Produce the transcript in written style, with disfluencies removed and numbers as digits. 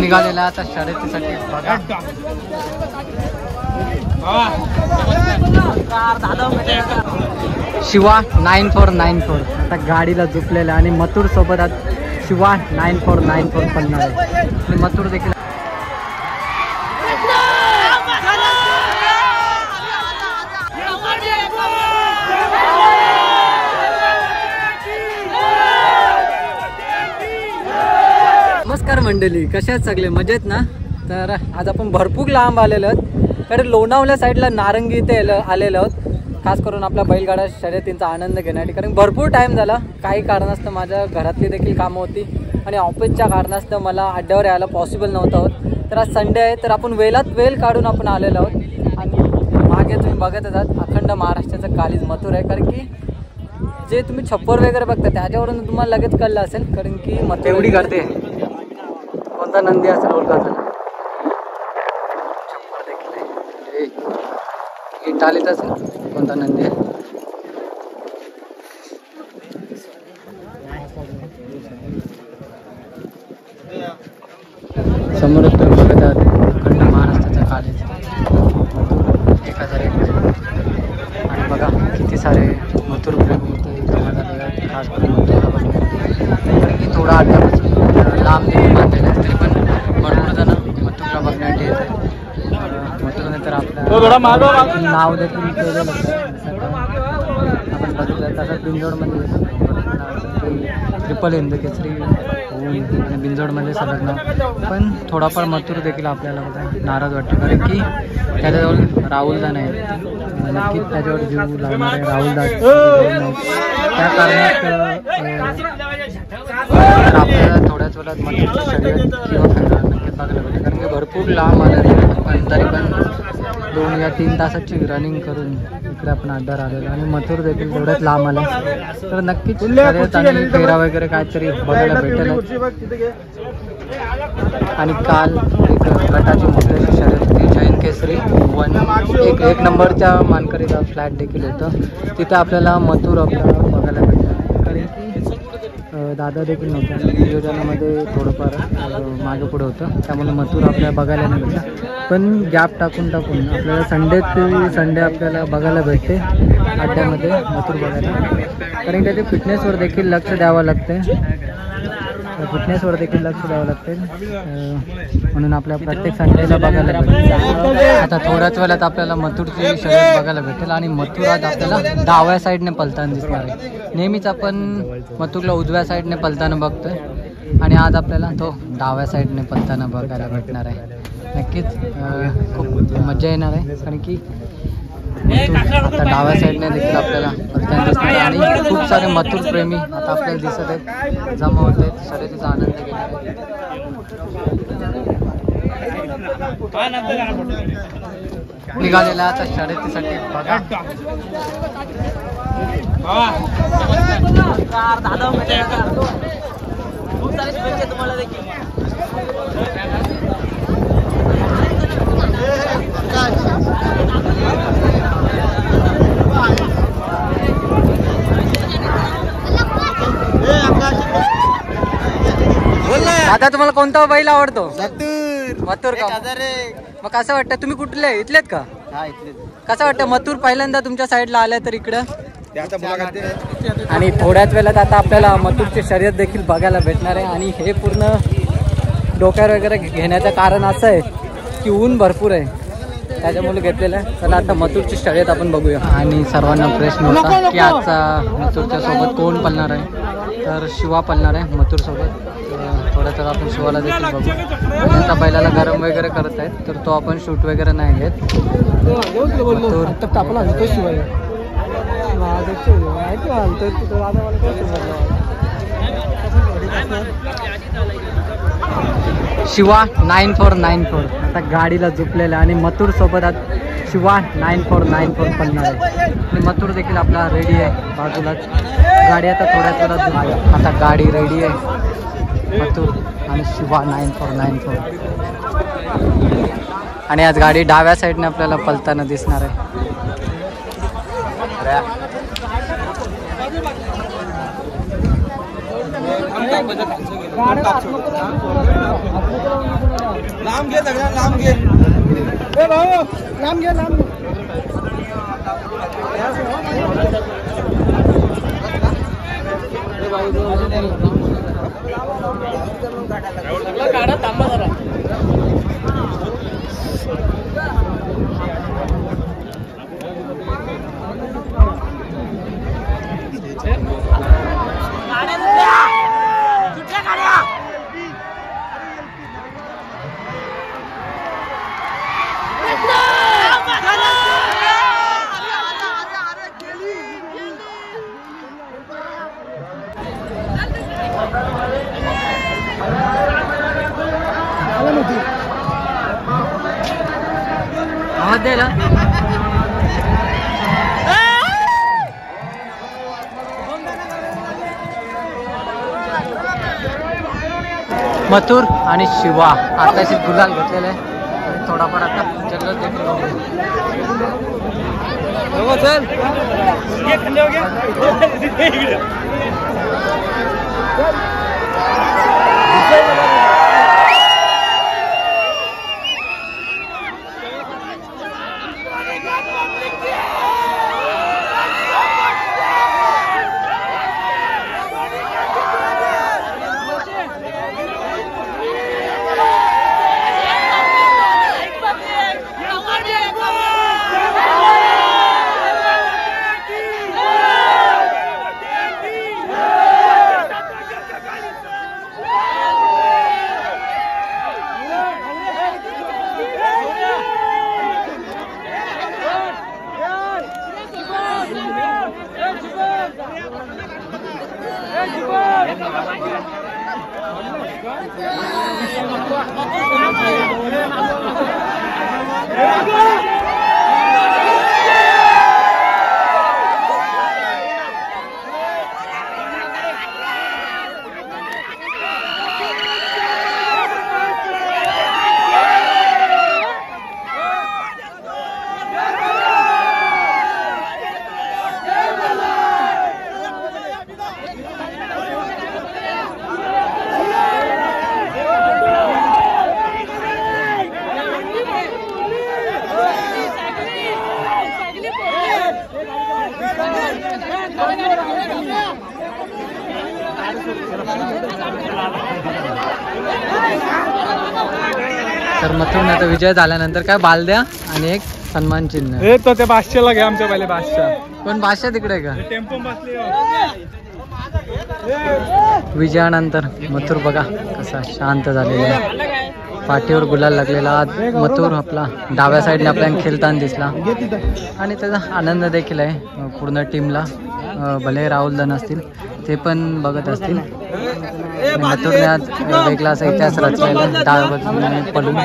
निघालेला आता शर्यतीसाठी बघा. शिवा 9494 आता गाडीला झुकलेला आणि मथुर सोबत आता शिवा 9494 पडणार आहे आणि मथुर देखील. नमस्कार मंडळी, कशा आहेत सगळे? मजेत ना? तर आज आपण भरपूर लांब आलेलो आहोत. कारण लोणावल्या साईडला नारंगी इथे आलेलो आहोत, खास करून आपल्या बैलगाडा शर्यतींचा आनंद घेण्यासाठी. कारण भरपूर टाईम झाला, काही कारणास्तव माझ्या घरातली देखील कामं होती आणि ऑफिसच्या कारणास्तव मला अड्ड्यावर यायला पॉसिबल नव्हतं होत. तर आज संडे आहे, तर आपण वेळ काढून आपण आलेलो आहोत. आणि मागे तुम्ही बघत आहात अखंड महाराष्ट्राचं कालीज मथुर आहे. कारण की जे तुम्ही छप्पर वगैरे बघता त्याच्यावरून तुम्हाला लगेच कळलं असेल, कारण की मथुर एवढी करते. कोणता नंदी असेल ओळखा असेल, छप्पर देखील इटालीत असेल कोणता नंदी आहे. समोर तुम्ही बघत आहात अखंड महाराष्ट्राचा कालीज 1001. आणि बघा किती सारे मथुर प्रेमी इथे जमा झालेले आहेत, खास करून मथुरला बघण्यासाठी. कारण की थोडा अड्ड्यापासून लांब देखील बांधलेला आहे, तरी पण भरपूर जण मथुरला बघण्यासाठी येत आहेत. मथुरने तर आपलं नाव देखील केलेलं होतं. आपण बघितलं तसं बिंजोडमध्ये ट्रिपल हिंद केसरी होऊन आणि बिंजोडमध्ये सलग नाव. पण थोडाफार मथुर देखील आपल्याला बघा नाराज वाटतं, कारण की त्याच्याजवळ राहुलदा नाही. नक्कीच त्याच्यावर जीव लावणार आहे राहुलदा. त्या कारणात आपल्याला थोड्याच वेळात मथुरची शर्यत किंवा फायदा नक्कीच बघायला भेटेल. कारण की भरपूर लांब आलेले, पण तरी पण 2 या 3 तासाची रनिंग करून इकडे आपण अड्ड्यावर आलेलो आणि मथुर देखील तेवढ्याच लांब आला. तर नक्कीच शर्यत आणि फेरा वगैरे काहीतरी बघायला भेटेल. आणि काल एक गटाची मोठ्याची शर्यत होती, जैन केसरी 1 नंबरच्या मानकरीचा फ्लॅट देखील होतं. तिथे आपल्याला मथुर आपल्याला बघायला भेटेल. कारण की दादा देखील नव्हतं, नियोजनामध्ये थोडंफार मागे पुढे होतं, त्यामुळे मथुर आपल्याला बघायला नाही भेटला. पण गॅप टाकून आपल्याला संडे आपल्याला बघायला भेटते अड्ड्यामध्ये मथुर बघायला. कारण त्याच्या फिटनेसवर देखील लक्ष द्यावं लागते, म्हणून आपल्या प्रत्येक संडेला बघायला भेटेल. आता थोड्याच वेळात आपल्याला मथुरची शर्यत बघायला भेटेल आणि मथुर आज आपल्याला डाव्या साईडने पलताना दिसणार आहे. नेहमीच आपण मथुरला उजव्या साईडने पलताना बघतोय आणि आज आपल्याला तो डाव्या साईडने पलताना बघायला भेटणार आहे. नक्कीच खूप मजा येणार आहे, कारण की आता डाव्या साईडने देखील आपल्याला पलताना दिसणार आहे आणि खूप सारे मथुर प्रेमी आता आपल्याला दिसत आहेत, जमा होत आहेत, शर्यतीचा आनंद घेणार आहेत. निघालेला आता शर्यतीसाठी बघा. आता तुम्हाला कोणता बैल आवडतो? मथुर का? मग कसं वाटतं, तुम्ही कुठले इथलेत का? कसं वाटतं मथुर पहिल्यांदा तुमच्या साईडला आल्या तर इकडं? आणि थोड्याच वेळात आता आपल्याला मथुरची शर्यत देखील बघायला भेटणार आहे. आणि हे पूर्ण डोक्यावर वगैरे घेण्याचं कारण असं आहे की ऊन भरपूर आहे, त्याच्यामुळे घेतलेलं आहे. चला आता मथुरची शर्यत आपण बघूया. आणि सर्वांना प्रश्न होता की आजचा मथुरच्या सोबत कोण पळणार आहे, तर शिवा पळणार आहे मथुर सोबत. थोड्याच आपण शिवाला देखील बघू. आता बैलाला गरम वगैरे करत आहेत, तर तो आपण शूट वगैरे नाही घेत. शिवा 9494 आता गाडीला झुकलेला आणि मथुर सोबत आता शिवा 9494 पळणार आहे. आणि मथुर देखील आपला रेडी आहे बाजूलाच. गाडी आता थोड्याच वेळात आता गाडी रेडी आहे. मथुर आणि शिवा 9494 आणि आज गाडी डाव्या साईडने आपल्याला पलताना दिसणार आहे. लांब घे सगळ्या लांब घे ए भाऊ लांब घे लांब काढा थांबा जरा आवाज द्यायला मथुर आणि शिवा आताशी गुलाल घेतलेला आहे आणि थोडाफार आता जल्लोष देखील चल तर मथुरने आता विजय झाल्यानंतर काय बालद्या आणि एक सन्मान चिन्ह हे तो त्या बादशाला घ्या आमच्या पहिले बादशाह पण बादशाह तिकडे का टेम्पो बसले विजयानंतर मथुर बघा कसा शांत झालेला आहे पाठीवर गुलाल लागलेला आज मथुर आपला डाव्या साईडने आपल्याला खेळताना दिसला आणि त्याचा आनंद देखील आहे पूर्ण टीमला भले राहुल दन असतील ते पण बघत असतील मथुरने आज वेगळा असा इतिहास रचलेला डाव्या बाजूने पडून